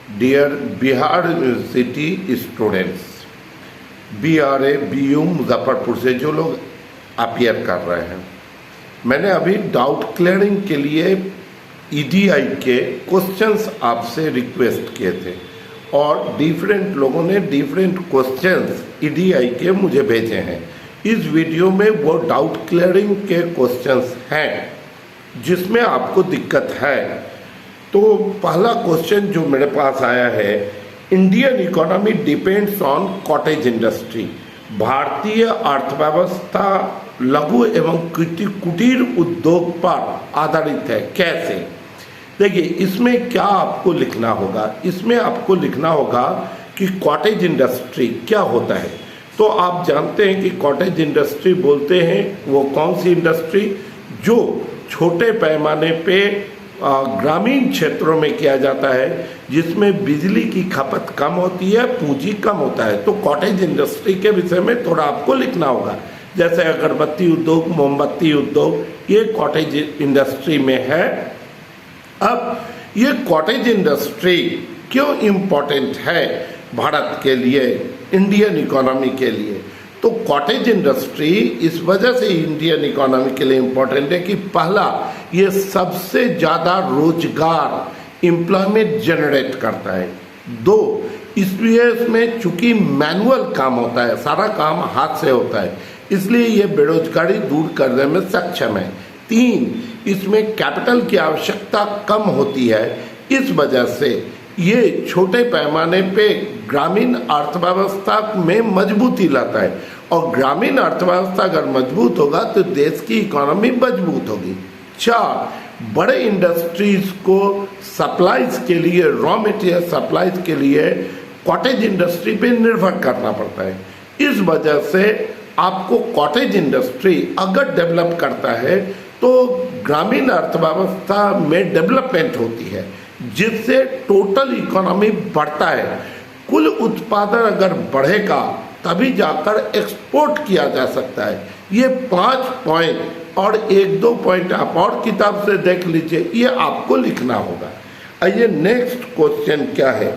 Dear Bihar university students, BRA BU Muzaffarpur से जो लोग अपियर कर रहे हैं, मैंने अभी डाउट क्लियरिंग के लिए EDI के क्वेश्चंस आपसे रिक्वेस्ट किए थे और डिफरेंट लोगों ने डिफरेंट क्वेश्चंस EDI के मुझे भेजे हैं। इस वीडियो में वो डाउट क्लियरिंग के क्वेश्चंस हैं जिसमें आपको दिक्कत है। तो पहला क्वेश्चन जो मेरे पास आया है, Indian economy depends on cottage industry. भारतीय अर्थव्यवस्था लघु एवं कुटीर उद्योग पर आधारित है, कैसे? देखिए, इसमें क्या आपको लिखना होगा, इसमें आपको लिखना होगा कि कॉटेज इंडस्ट्री क्या होता है। तो आप जानते हैं कि कॉटेज इंडस्ट्री बोलते हैं वो कौन सी इंडस्ट्री जो छोटे पैमाने पे ग्रामीण क्षेत्रों में किया जाता है, जिसमें बिजली की खपत कम होती है, पूंजी कम होता है। तो कॉटेज इंडस्ट्री के विषय में थोड़ा आपको लिखना होगा, जैसे अगरबत्ती उद्योग, मोमबत्ती उद्योग, ये कॉटेज इंडस्ट्री में है। अब ये कॉटेज इंडस्ट्री क्यों इम्पोर्टेंट है भारत के लिए, इंडियन इकोनॉमी के लिए? तो कॉटेज इंडस्ट्री इस वजह से इंडियन इकोनॉमी के लिए इम्पोर्टेंट है कि पहला, ये सबसे ज़्यादा रोजगार एम्प्लॉयमेंट जनरेट करता है। दो, इसलिए इसमें चूंकि मैनुअल काम होता है, सारा काम हाथ से होता है, इसलिए ये बेरोजगारी दूर करने में सक्षम है। तीन, इसमें कैपिटल की आवश्यकता कम होती है, इस वजह से ये छोटे पैमाने पे ग्रामीण अर्थव्यवस्था में मजबूती लाता है और ग्रामीण अर्थव्यवस्था अगर मजबूत होगा तो देश की इकोनॉमी मजबूत होगी। चार, बड़े इंडस्ट्रीज को सप्लाईज के लिए, रॉ मटेरियल सप्लाईज के लिए कॉटेज इंडस्ट्री पे निर्भर करना पड़ता है। इस वजह से आपको कॉटेज इंडस्ट्री अगर डेवलप करता है तो ग्रामीण अर्थव्यवस्था में डेवलपमेंट होती है, जिससे टोटल इकोनॉमी बढ़ता है। कुल उत्पादन अगर बढ़ेगा तभी जाकर एक्सपोर्ट किया जा सकता है। ये 5 पॉइंट और 1-2 पॉइंट आप और किताब से देख लीजिए, ये आपको लिखना होगा। आइए नेक्स्ट क्वेश्चन क्या है।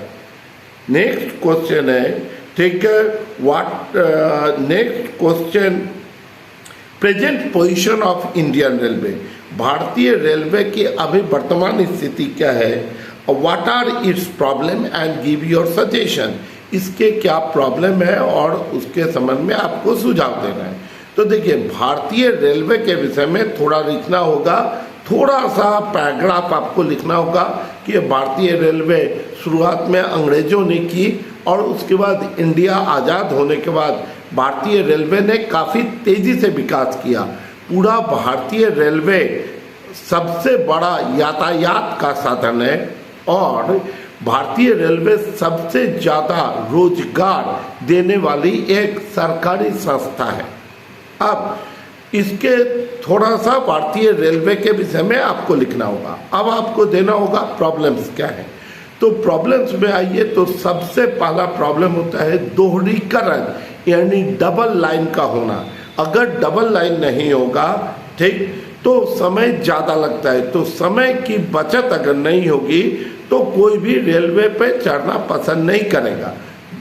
नेक्स्ट क्वेश्चन है, ठीक है, next question, present position of Indian railway. भारतीय रेलवे की अभी वर्तमान स्थिति क्या है, what are its problem and give your suggestion. इसके क्या प्रॉब्लम है और उसके संबंध में आपको सुझाव देना है। तो देखिए, भारतीय रेलवे के विषय में थोड़ा लिखना होगा, थोड़ा सा पैराग्राफ आपको लिखना होगा कि भारतीय रेलवे शुरुआत में अंग्रेजों ने की और उसके बाद इंडिया आज़ाद होने के बाद भारतीय रेलवे ने काफ़ी तेज़ी से विकास किया। पूरा भारतीय रेलवे सबसे बड़ा यातायात का साधन है और भारतीय रेलवे सबसे ज़्यादा रोजगार देने वाली एक सरकारी संस्था है। अब इसके थोड़ा सा भारतीय रेलवे के विषय में आपको लिखना होगा। अब आपको देना होगा प्रॉब्लम्स क्या है। तो प्रॉब्लम्स में आइए, तो सबसे पहला प्रॉब्लम होता है दोहरीकरण, यानी डबल लाइन का होना। अगर डबल लाइन नहीं होगा, ठीक, तो समय ज़्यादा लगता है। तो समय की बचत अगर नहीं होगी तो कोई भी रेलवे पे चढ़ना पसंद नहीं करेगा।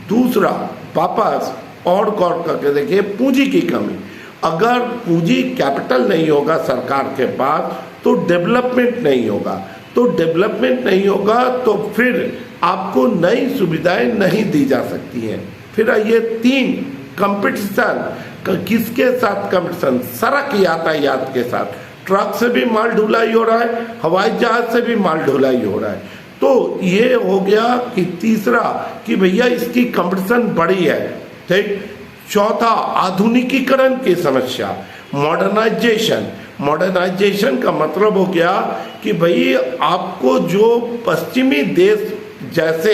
दूसरा, वापस और गौर करके देखिए, पूंजी की कमी। अगर पूंजी कैपिटल नहीं होगा सरकार के पास तो डेवलपमेंट नहीं होगा, तो डेवलपमेंट नहीं होगा तो फिर आपको नई सुविधाएं नहीं दी जा सकती हैं। फिर ये 3, कंपटीशन। किसके साथ कंपटीशन? सड़क यातायात के साथ। ट्रक से भी माल ढुलाई हो रहा है, हवाई जहाज से भी माल ढुलाई हो रहा है। तो ये हो गया कि तीसरा कि भैया इसकी कंपटीशन बड़ी है, ठीक। चौथा, आधुनिकीकरण की समस्या, मॉडर्नाइजेशन। मॉडर्नाइजेशन का मतलब हो गया कि भाई आपको जो पश्चिमी देश जैसे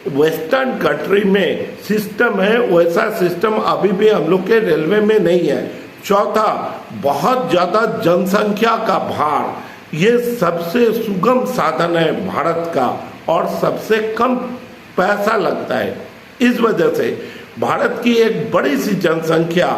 वेस्टर्न कंट्री में सिस्टम है, वैसा सिस्टम अभी भी हम लोग के रेलवे में नहीं है। चौथा, बहुत ज़्यादा जनसंख्या का भार, ये सबसे सुगम साधन है भारत का और सबसे कम पैसा लगता है। इस वजह से भारत की एक बड़ी सी जनसंख्या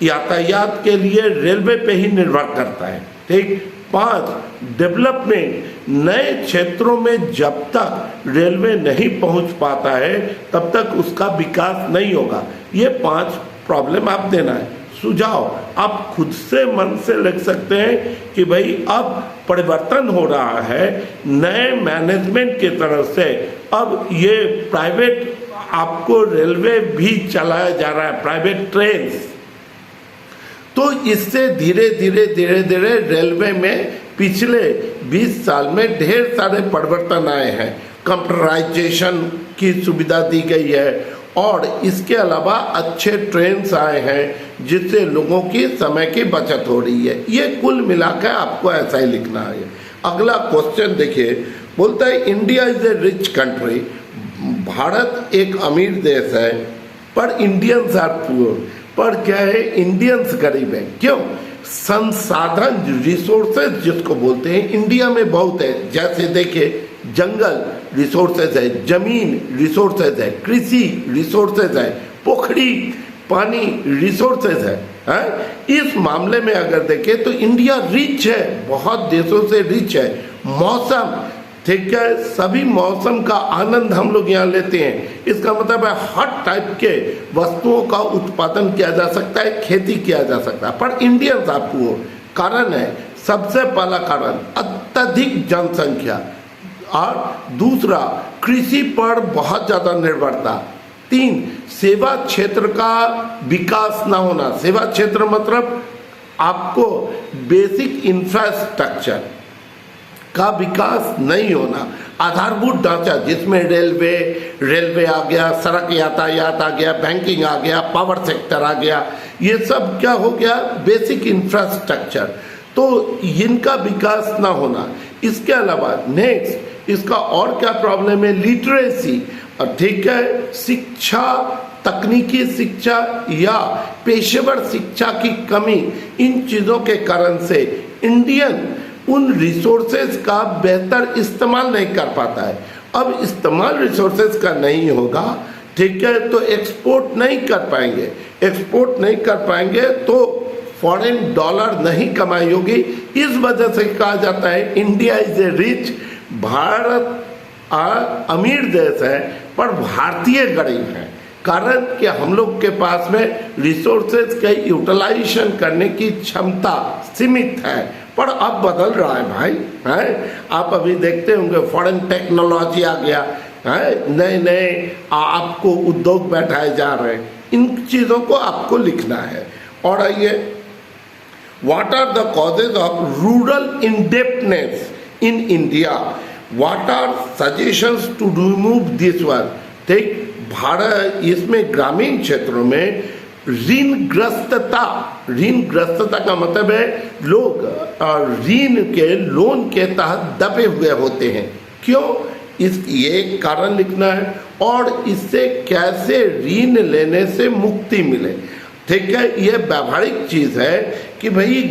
यातायात के लिए रेलवे पे ही निर्भर करता है, ठीक। 5, डेवलपमेंट नए क्षेत्रों में जब तक रेलवे नहीं पहुंच पाता है तब तक उसका विकास नहीं होगा। ये 5 प्रॉब्लम आप देना है। सुझाव आप खुद से मन से लिख सकते हैं कि भाई अब परिवर्तन हो रहा है नए मैनेजमेंट की तरफ से, अब ये प्राइवेट आपको रेलवे भी चलाया जा रहा है, प्राइवेट ट्रेन। तो इससे धीरे धीरे रेलवे में पिछले 20 साल में ढेर सारे परिवर्तन आए हैं। कंप्यूटराइजेशन की सुविधा दी गई है और इसके अलावा अच्छे ट्रेन्स आए हैं जिससे लोगों की समय की बचत हो रही है। ये कुल मिलाकर आपको ऐसा ही लिखना है। अगला क्वेश्चन देखिए, बोलता है India is a rich country. Bharat एक अमीर देश है पर इंडियंस आर पुअर। पर क्या है, इंडियंस गरीब है। क्यों? संसाधन रिसोर्सेज जिसको बोलते हैं इंडिया में बहुत है। जैसे देखिए जंगल रिसोर्सेज है, जमीन रिसोर्सेज है, कृषि रिसोर्सेज है, पोखरी पानी रिसोर्सेज है। इस मामले में अगर देखें तो इंडिया रिच है, बहुत देशों से रिच है। मौसम ठीक है, सभी मौसम का आनंद हम लोग यहाँ लेते हैं। इसका मतलब है हर टाइप के वस्तुओं का उत्पादन किया जा सकता है, खेती किया जा सकता है। पर इंडियंस आपको कारण है, सबसे पहला कारण अत्यधिक जनसंख्या और दूसरा कृषि पर बहुत ज़्यादा निर्भरता। 3 सेवा क्षेत्र का विकास ना होना। सेवा क्षेत्र मतलब आपको बेसिक इंफ्रास्ट्रक्चर का विकास नहीं होना। आधारभूत ढांचा जिसमें रेलवे आ गया, सड़क यातायात आ गया, बैंकिंग आ गया, पावर सेक्टर आ गया, ये सब क्या हो गया, बेसिक इंफ्रास्ट्रक्चर। तो इनका विकास ना होना। इसके अलावा नेक्स्ट इसका और क्या प्रॉब्लम है, लिटरेसी। ठीक है, शिक्षा, तकनीकी शिक्षा या पेशेवर शिक्षा की कमी, इन चीज़ों के कारण से इंडियन उन रिसोर्सेज का बेहतर इस्तेमाल नहीं कर पाता है। अब इस्तेमाल रिसोर्सेज का नहीं होगा, ठीक है, तो एक्सपोर्ट नहीं कर पाएंगे। एक्सपोर्ट नहीं कर पाएंगे तो फॉरेन डॉलर नहीं कमाई होगी। इस वजह से कहा जाता है India is a rich, Bharat अमीर देश है पर भारतीय गरीब है। कारण कि हम लोग के पास में रिसोर्सेज का यूटिलाइजेशन करने की क्षमता सीमित है। पर अब बदल रहा है भाई, है? आप अभी देखते होंगे फॉरेन टेक्नोलॉजी आ गया है, नए नए आपको उद्योग बैठाए जा रहे हैं। इन चीज़ों को आपको लिखना है। और आइए, what are the causes of rural indebtedness in India, what are suggestions to remove this one. ठीक, भारत इसमें ग्रामीण क्षेत्रों में ऋणग्रस्तता का मतलब है लोग ऋण के लोन के तहत दबे हुए होते हैं। क्यों? ये कारण लिखना है और इससे कैसे ऋण लेने से मुक्ति मिले। ठीक है, ये व्यावहारिक चीज़ है कि भाई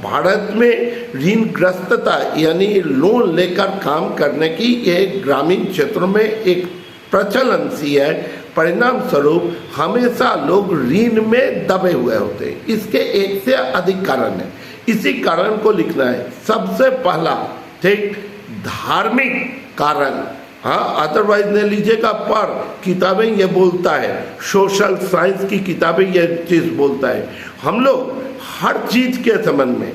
भारत में ऋणग्रस्तता यानी लोन लेकर काम करने की ये ग्रामीण क्षेत्रों में एक प्रचलन सी है। परिणाम स्वरूप हमेशा लोग ऋण में दबे हुए होते हैं। इसके एक से अधिक कारण है, इसी कारण को लिखना है। सबसे पहला, ठीक, धार्मिक कारण। हाँ, अदरवाइज नहीं लीजिएगा, पर किताबें ये बोलता है, सोशल साइंस की किताबें ये चीज़ बोलता है। हम लोग हर चीज़ के संबंध में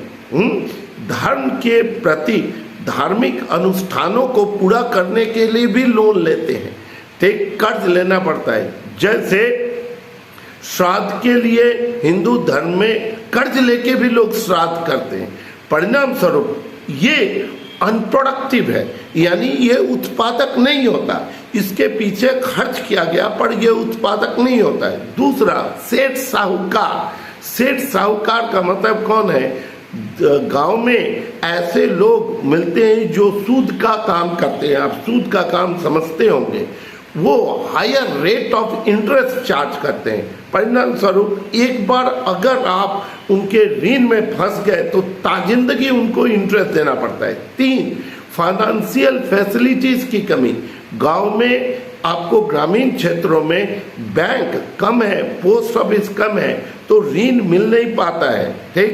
धर्म के प्रति धार्मिक अनुष्ठानों को पूरा करने के लिए भी लोन लेते हैं। ठीक, कर्ज लेना पड़ता है। जैसे श्राद्ध के लिए हिंदू धर्म में कर्ज लेके भी लोग श्राद्ध करते हैं। परिणाम स्वरूप ये अनप्रोडक्टिव है, यानी ये उत्पादक नहीं होता। इसके पीछे खर्च किया गया पर यह उत्पादक नहीं होता है। दूसरा, सेठ साहूकार। सेठ साहूकार का मतलब कौन है? गांव में ऐसे लोग मिलते हैं जो सूद का काम करते हैं। आप सूद का काम समझते होंगे। वो higher rate of interest charge करते हैं। परिणाम स्वरूप एक बार अगर आप उनके ऋण में फंस गए तो ताजिंदगी उनको इंटरेस्ट देना पड़ता है। 3, फाइनेंशियल फैसिलिटीज की कमी। गांव में आपको ग्रामीण क्षेत्रों में बैंक कम है, पोस्ट ऑफिस कम है, तो ऋण मिल नहीं पाता है। ठीक,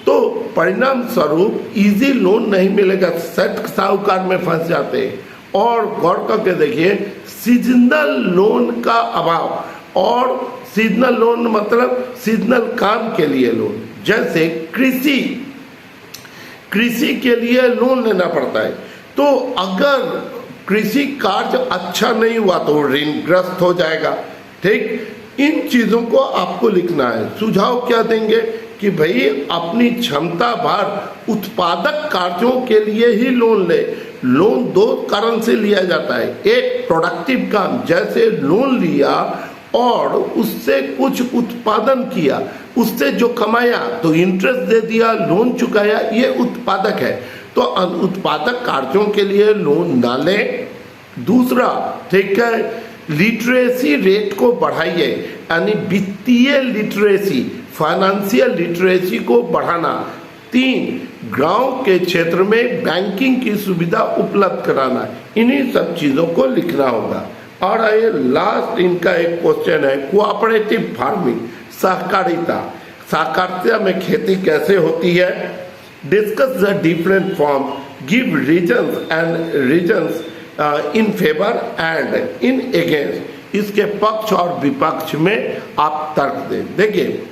तो परिणाम स्वरूप इजी लोन नहीं मिलेगा, सेठ साहूकार में फंस जाते हैं। और गौर करके देखिए, सीजनल लोन का अभाव, और सीजनल लोन मतलब सीजनल काम के लिए लोन, जैसे कृषि के लिए लोन लेना पड़ता है। तो अगर कृषि कार्य अच्छा नहीं हुआ तो ऋणग्रस्त हो जाएगा। ठीक, इन चीजों को आपको लिखना है। सुझाव क्या देंगे कि भाई अपनी क्षमता भर उत्पादक कार्यों के लिए ही लोन ले। लोन दो कारण से लिया जाता है, एक प्रोडक्टिव काम, जैसे लोन लिया और उससे कुछ उत्पादन किया, उससे जो कमाया तो इंटरेस्ट दे दिया, लोन चुकाया, ये उत्पादक है। तो अनुत्पादक कार्यों के लिए लोन ना लें। दूसरा, ठीक है, लिटरेसी रेट को बढ़ाइए, यानी वित्तीय लिटरेसी, फाइनेंशियल लिटरेसी को बढ़ाना। 3, गांव के क्षेत्र में बैंकिंग की सुविधा उपलब्ध कराना। इन्हीं सब चीजों को लिखना होगा। और ये लास्ट इनका एक क्वेश्चन है, कोऑपरेटिव फार्मिंग, सहकारिता। सहकारिता में खेती कैसे होती है? Discuss the different form, give reasons in favour and in against. इसके पक्ष और विपक्ष में आप तर्क दें। देखिए,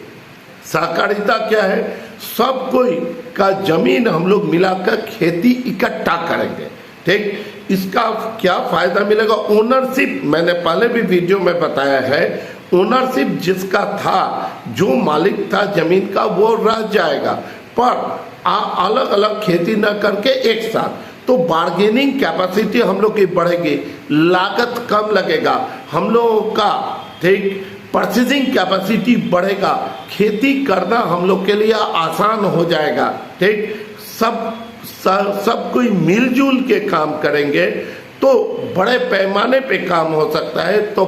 सहकारिता क्या है? सब कोई का जमीन हम लोग मिलाकर खेती इकट्ठा करेंगे। ठीक, इसका क्या फायदा मिलेगा? ओनरशिप, मैंने पहले भी वीडियो में बताया है, ओनरशिप जिसका था, जो मालिक था जमीन का, वो रह जाएगा, पर अलग अलग खेती न करके एक साथ। तो बार्गेनिंग कैपेसिटी हम लोग की बढ़ेगी, लागत कम लगेगा हम लोगों का। ठीक, परचेजिंग कैपेसिटी बढ़ेगा, खेती करना हम लोग के लिए आसान हो जाएगा। ठीक, सब कोई मिलजुल के काम करेंगे तो बड़े पैमाने पे काम हो सकता है। तो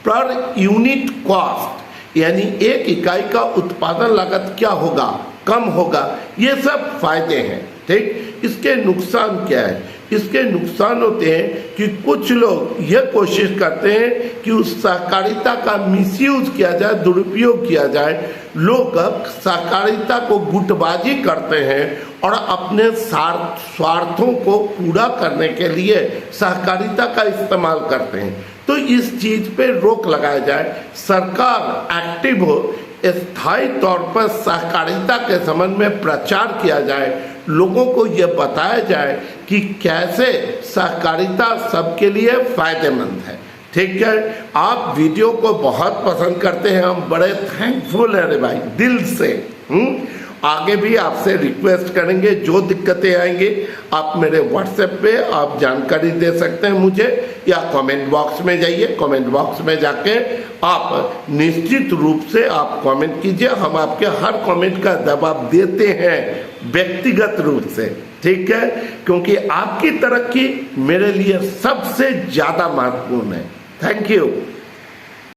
पर यूनिट कॉस्ट, यानी एक इकाई का उत्पादन लागत क्या होगा? कम होगा। ये सब फायदे हैं। ठीक, इसके नुकसान क्या है? इसके नुकसान होते हैं कि कुछ लोग ये कोशिश करते हैं कि उस सहकारिता का मिसयूज किया जाए, दुरुपयोग किया जाए। लोग सहकारिता को गुटबाजी करते हैं और अपने स्वार्थों को पूरा करने के लिए सहकारिता का इस्तेमाल करते हैं। तो इस चीज पे रोक लगाया जाए, सरकार एक्टिव हो, स्थायी तौर पर सहकारिता के संबंध में प्रचार किया जाए, लोगों को यह बताया जाए कि कैसे सहकारिता सबके लिए फायदेमंद है। ठीक है, आप वीडियो को बहुत पसंद करते हैं, हम बड़े थैंकफुल हैं रे भाई, दिल से। आगे भी आपसे रिक्वेस्ट करेंगे, जो दिक्कतें आएंगी आप मेरे व्हाट्सएप पे आप जानकारी दे सकते हैं मुझे, या कमेंट बॉक्स में जाइए, कमेंट बॉक्स में जाके आप निश्चित रूप से आप कमेंट कीजिए। हम आपके हर कमेंट का जवाब देते हैं व्यक्तिगत रूप से। ठीक है, क्योंकि आपकी तरक्की मेरे लिए सबसे ज्यादा महत्वपूर्ण है। Thank you.